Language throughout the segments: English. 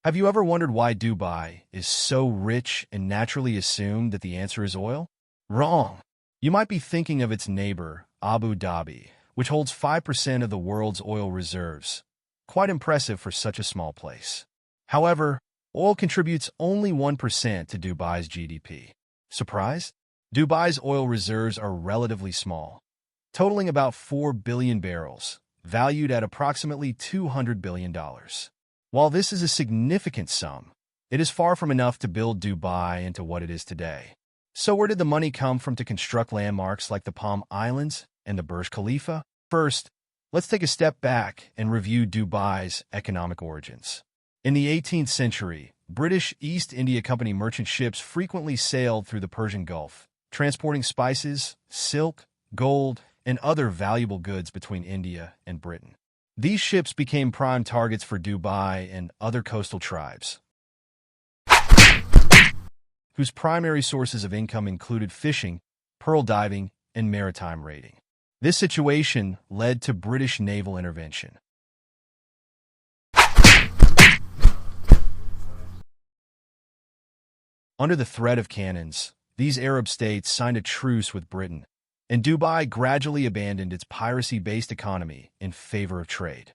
Have you ever wondered why Dubai is so rich and naturally assumed that the answer is oil? Wrong. You might be thinking of its neighbor, Abu Dhabi, which holds 5% of the world's oil reserves. Quite impressive for such a small place. However, oil contributes only 1% to Dubai's GDP. Surprise? Dubai's oil reserves are relatively small, totaling about 4 billion barrels, valued at approximately $200 billion. While this is a significant sum, it is far from enough to build Dubai into what it is today. So where did the money come from to construct landmarks like the Palm Islands and the Burj Khalifa? First, let's take a step back and review Dubai's economic origins. In the 18th century, British East India Company merchant ships frequently sailed through the Persian Gulf, transporting spices, silk, gold, and other valuable goods between India and Britain. These ships became prime targets for Dubai and other coastal tribes, whose primary sources of income included fishing, pearl diving, and maritime raiding. This situation led to British naval intervention. Under the threat of cannons, these Arab states signed a truce with Britain, and Dubai gradually abandoned its piracy-based economy in favor of trade.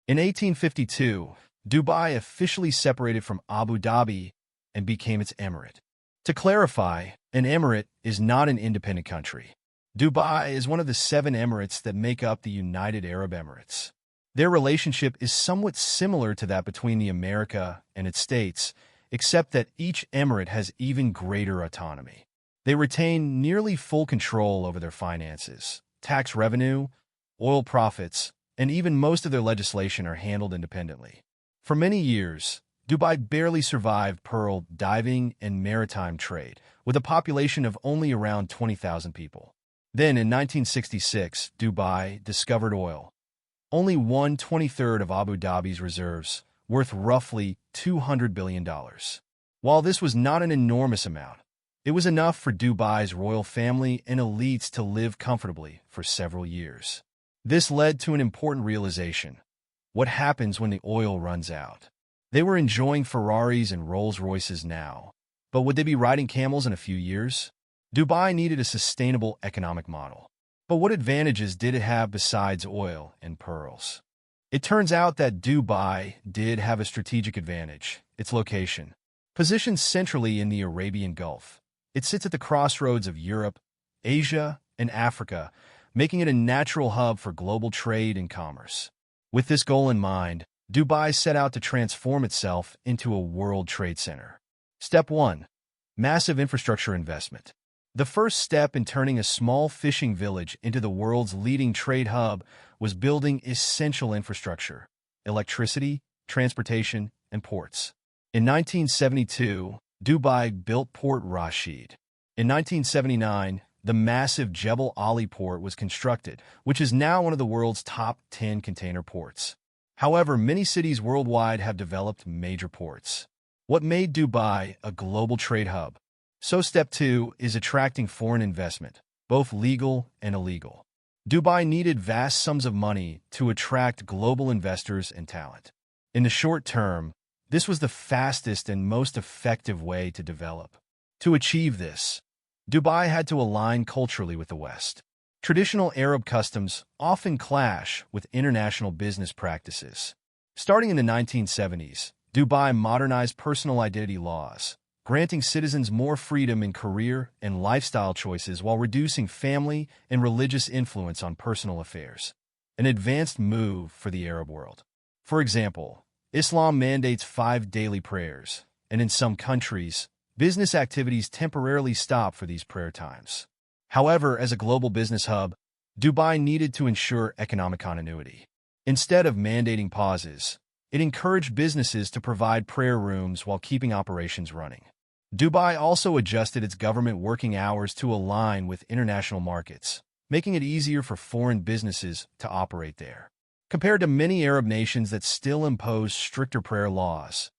In 1852, Dubai officially separated from Abu Dhabi and became its emirate. To clarify, an emirate is not an independent country. Dubai is one of the 7 emirates that make up the United Arab Emirates. Their relationship is somewhat similar to that between the America and its states, except that each emirate has even greater autonomy. They retain nearly full control over their finances, tax revenue, oil profits, and even most of their legislation are handled independently. For many years, Dubai barely survived pearl diving and maritime trade, with a population of only around 20,000 people. Then, in 1966, Dubai discovered oil, only 1/23 of Abu Dhabi's reserves, worth roughly $200 billion. While this was not an enormous amount, it was enough for Dubai's royal family and elites to live comfortably for several years. This led to an important realization. What happens when the oil runs out? They were enjoying Ferraris and Rolls-Royces now, but would they be riding camels in a few years? Dubai needed a sustainable economic model. But what advantages did it have besides oil and pearls? It turns out that Dubai did have a strategic advantage: its location. Positioned centrally in the Arabian Gulf, it sits at the crossroads of Europe, Asia, and Africa, making it a natural hub for global trade and commerce. With this goal in mind, Dubai set out to transform itself into a world trade center. Step 1. Massive infrastructure investment. The first step in turning a small fishing village into the world's leading trade hub was building essential infrastructure: electricity, transportation, and ports. In 1972, Dubai built Port Rashid. In 1979, the massive Jebel Ali port was constructed, which is now one of the world's top 10 container ports. However, many cities worldwide have developed major ports. What made Dubai a global trade hub? So step 2 is attracting foreign investment, both legal and illegal. Dubai needed vast sums of money to attract global investors and talent. In the short term, this was the fastest and most effective way to develop. To achieve this, Dubai had to align culturally with the West. Traditional Arab customs often clash with international business practices. Starting in the 1970s, Dubai modernized personal identity laws, granting citizens more freedom in career and lifestyle choices while reducing family and religious influence on personal affairs. An advanced move for the Arab world. For example, Islam mandates 5 daily prayers, and in some countries, business activities temporarily stop for these prayer times. However, as a global business hub, Dubai needed to ensure economic continuity. Instead of mandating pauses, it encouraged businesses to provide prayer rooms while keeping operations running. Dubai also adjusted its government working hours to align with international markets, making it easier for foreign businesses to operate there. Compared to many Arab nations that still impose stricter prayer laws,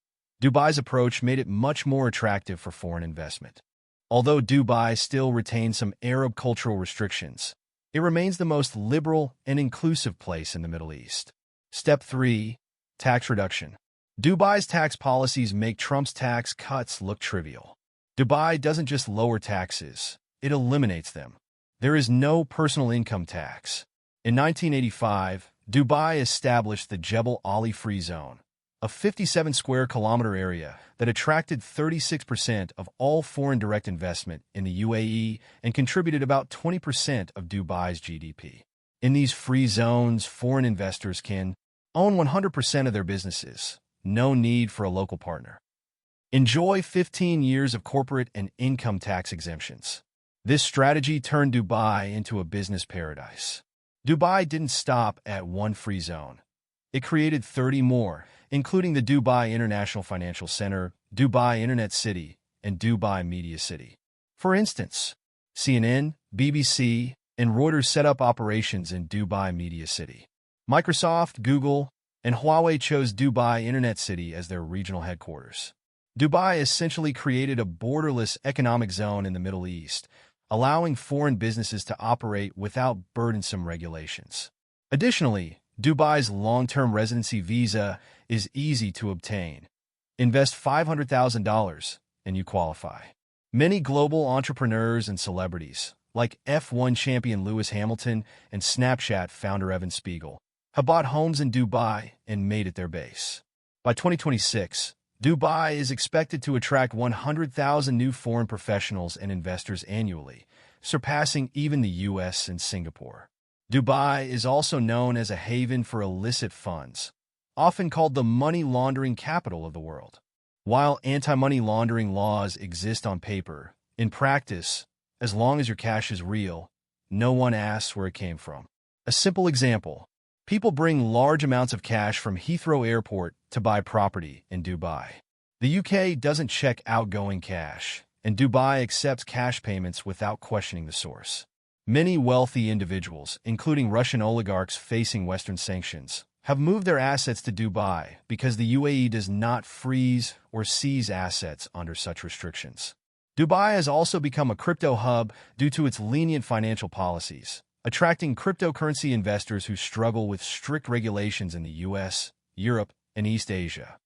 Dubai's approach made it much more attractive for foreign investment. Although Dubai still retains some Arab cultural restrictions, it remains the most liberal and inclusive place in the Middle East. Step 3. Tax reduction. Dubai's tax policies make Trump's tax cuts look trivial. Dubai doesn't just lower taxes, it eliminates them. There is no personal income tax. In 1985, Dubai established the Jebel Ali Free Zone, a 57-square-kilometer area that attracted 36% of all foreign direct investment in the UAE and contributed about 20% of Dubai's GDP. In these free zones, foreign investors can own 100% of their businesses. No need for a local partner. Enjoy 15 years of corporate and income tax exemptions. This strategy turned Dubai into a business paradise. Dubai didn't stop at one free zone. It created 30 more, including the Dubai International Financial Center, Dubai Internet City, and Dubai Media City. For instance, CNN, BBC, and Reuters set up operations in Dubai Media City. Microsoft, Google, and Huawei chose Dubai Internet City as their regional headquarters. Dubai essentially created a borderless economic zone in the Middle East, allowing foreign businesses to operate without burdensome regulations. Additionally, Dubai's long-term residency visa is easy to obtain. Invest $500,000 and you qualify. Many global entrepreneurs and celebrities, like F1 champion Lewis Hamilton and Snapchat founder Evan Spiegel, have bought homes in Dubai and made it their base. By 2026, Dubai is expected to attract 100,000 new foreign professionals and investors annually, surpassing even the US and Singapore. Dubai is also known as a haven for illicit funds, often called the money laundering capital of the world. While anti-money laundering laws exist on paper, in practice, as long as your cash is real, no one asks where it came from. A simple example: people bring large amounts of cash from Heathrow Airport to buy property in Dubai. The UK doesn't check outgoing cash, and Dubai accepts cash payments without questioning the source. Many wealthy individuals, including Russian oligarchs facing Western sanctions, have moved their assets to Dubai because the UAE does not freeze or seize assets under such restrictions. Dubai has also become a crypto hub due to its lenient financial policies, attracting cryptocurrency investors who struggle with strict regulations in the US, Europe, and East Asia.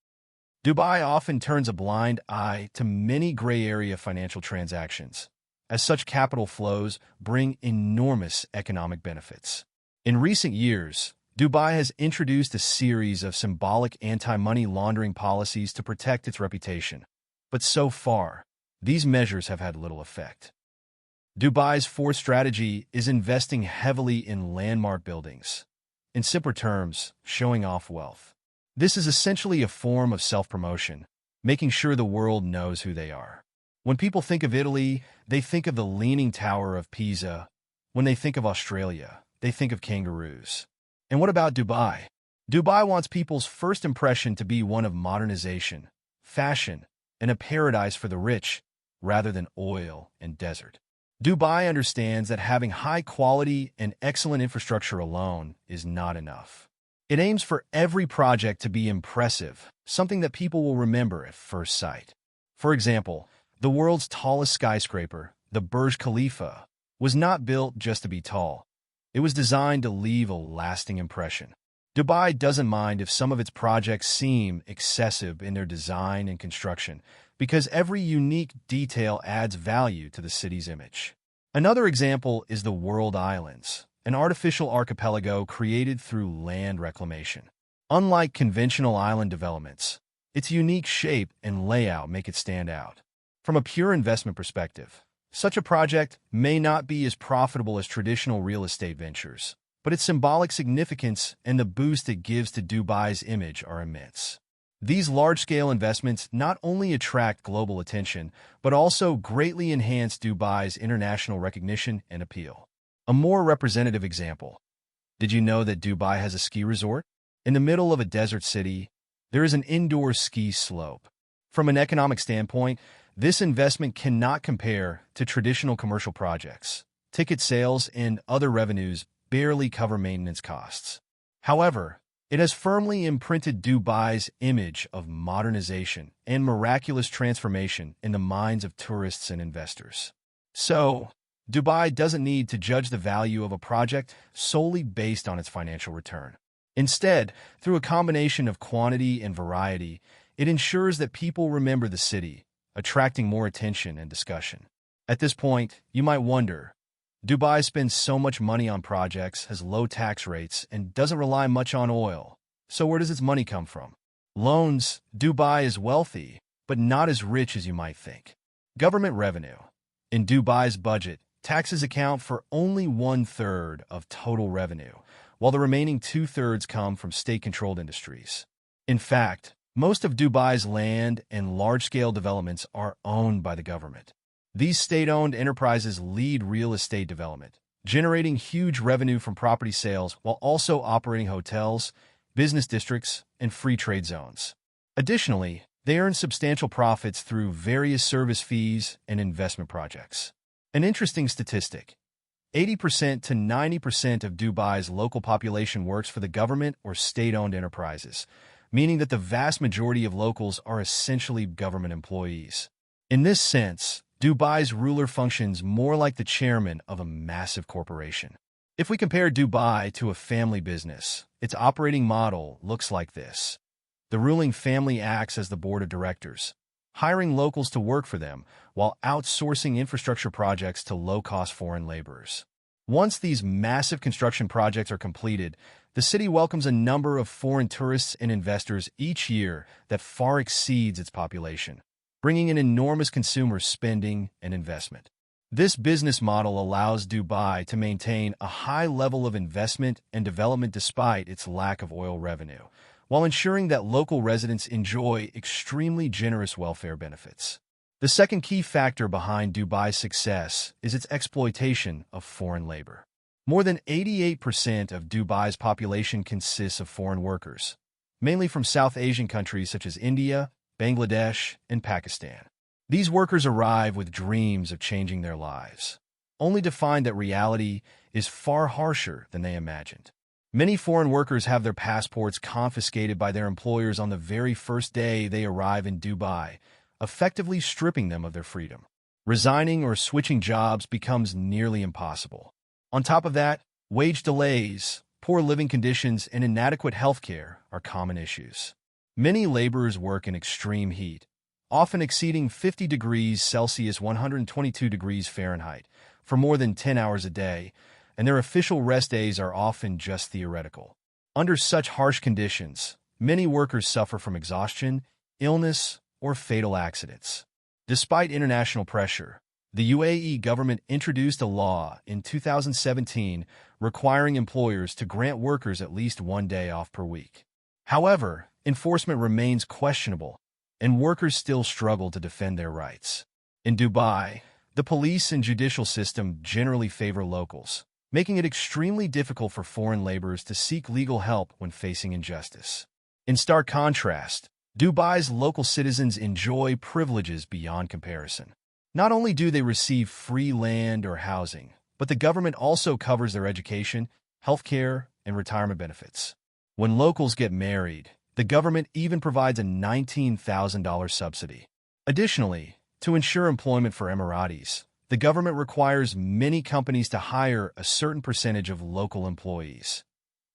Dubai often turns a blind eye to many gray area financial transactions, as such capital flows bring enormous economic benefits. In recent years, Dubai has introduced a series of symbolic anti-money laundering policies to protect its reputation, but so far, these measures have had little effect. Dubai's fourth strategy is investing heavily in landmark buildings. In simpler terms, showing off wealth. This is essentially a form of self-promotion, making sure the world knows who they are. When people think of Italy, they think of the Leaning Tower of Pisa. When they think of Australia, they think of kangaroos. And what about Dubai? Dubai wants people's first impression to be one of modernization, fashion, and a paradise for the rich, rather than oil and desert. Dubai understands that having high quality and excellent infrastructure alone is not enough. It aims for every project to be impressive, something that people will remember at first sight. For example, the world's tallest skyscraper, the Burj Khalifa, was not built just to be tall. It was designed to leave a lasting impression. Dubai doesn't mind if some of its projects seem excessive in their design and construction, because every unique detail adds value to the city's image. Another example is the World Islands, an artificial archipelago created through land reclamation. Unlike conventional island developments, its unique shape and layout make it stand out. From a pure investment perspective, such a project may not be as profitable as traditional real estate ventures, but its symbolic significance and the boost it gives to Dubai's image are immense. These large-scale investments not only attract global attention, but also greatly enhance Dubai's international recognition and appeal. A more representative example: did you know that Dubai has a ski resort? In the middle of a desert city, there is an indoor ski slope. From an economic standpoint, this investment cannot compare to traditional commercial projects. Ticket sales and other revenues barely cover maintenance costs. However, it has firmly imprinted Dubai's image of modernization and miraculous transformation in the minds of tourists and investors. So, Dubai doesn't need to judge the value of a project solely based on its financial return. Instead, through a combination of quantity and variety, it ensures that people remember the city, attracting more attention and discussion. At this point, you might wonder, Dubai spends so much money on projects, has low tax rates, and doesn't rely much on oil. So where does its money come from? Loans. Dubai is wealthy, but not as rich as you might think. Government revenue. In Dubai's budget, taxes account for only 1/3 of total revenue, while the remaining 2/3 come from state-controlled industries. In fact, most of Dubai's land and large-scale developments are owned by the government. These state-owned enterprises lead real estate development, generating huge revenue from property sales while also operating hotels, business districts, and free trade zones. Additionally, they earn substantial profits through various service fees and investment projects. An interesting statistic: 80% to 90% of Dubai's local population works for the government or state-owned enterprises, meaning that the vast majority of locals are essentially government employees. In this sense, Dubai's ruler functions more like the chairman of a massive corporation. If we compare Dubai to a family business, its operating model looks like this. The ruling family acts as the board of directors, hiring locals to work for them while outsourcing infrastructure projects to low-cost foreign laborers. Once these massive construction projects are completed, the city welcomes a number of foreign tourists and investors each year that far exceeds its population, bringing in enormous consumer spending and investment. This business model allows Dubai to maintain a high level of investment and development despite its lack of oil revenue, while ensuring that local residents enjoy extremely generous welfare benefits. The second key factor behind Dubai's success is its exploitation of foreign labor. More than 88% of Dubai's population consists of foreign workers, mainly from South Asian countries such as India, Bangladesh, and Pakistan. These workers arrive with dreams of changing their lives, only to find that reality is far harsher than they imagined. Many foreign workers have their passports confiscated by their employers on the very first day they arrive in Dubai, effectively stripping them of their freedom. Resigning or switching jobs becomes nearly impossible. On top of that, wage delays, poor living conditions, and inadequate health care are common issues. Many laborers work in extreme heat, often exceeding 50 degrees Celsius (122 degrees Fahrenheit), for more than 10 hours a day, and their official rest days are often just theoretical. Under such harsh conditions, many workers suffer from exhaustion, illness, or fatal accidents. Despite international pressure, the UAE government introduced a law in 2017 requiring employers to grant workers at least 1 day off per week. However, enforcement remains questionable, and workers still struggle to defend their rights. In Dubai, the police and judicial system generally favor locals, making it extremely difficult for foreign laborers to seek legal help when facing injustice. In stark contrast, Dubai's local citizens enjoy privileges beyond comparison. Not only do they receive free land or housing, but the government also covers their education, healthcare, and retirement benefits. When locals get married, the government even provides a $19,000 subsidy. Additionally, to ensure employment for Emiratis, the government requires many companies to hire a certain percentage of local employees,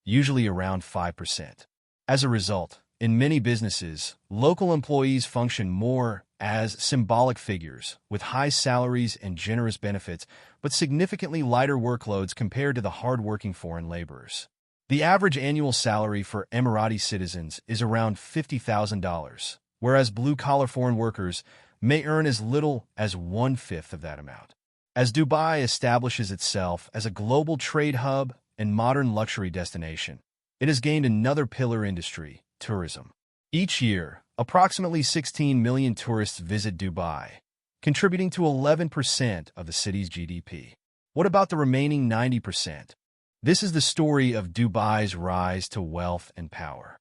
usually around 5%. As a result, in many businesses, local employees function more as symbolic figures with high salaries and generous benefits, but significantly lighter workloads compared to the hard-working foreign laborers. The average annual salary for Emirati citizens is around $50,000, whereas blue-collar foreign workers may earn as little as 1/5 of that amount. As Dubai establishes itself as a global trade hub and modern luxury destination, it has gained another pillar industry: tourism. Each year, approximately 16 million tourists visit Dubai, contributing to 11% of the city's GDP. What about the remaining 90%? This is the story of Dubai's rise to wealth and power.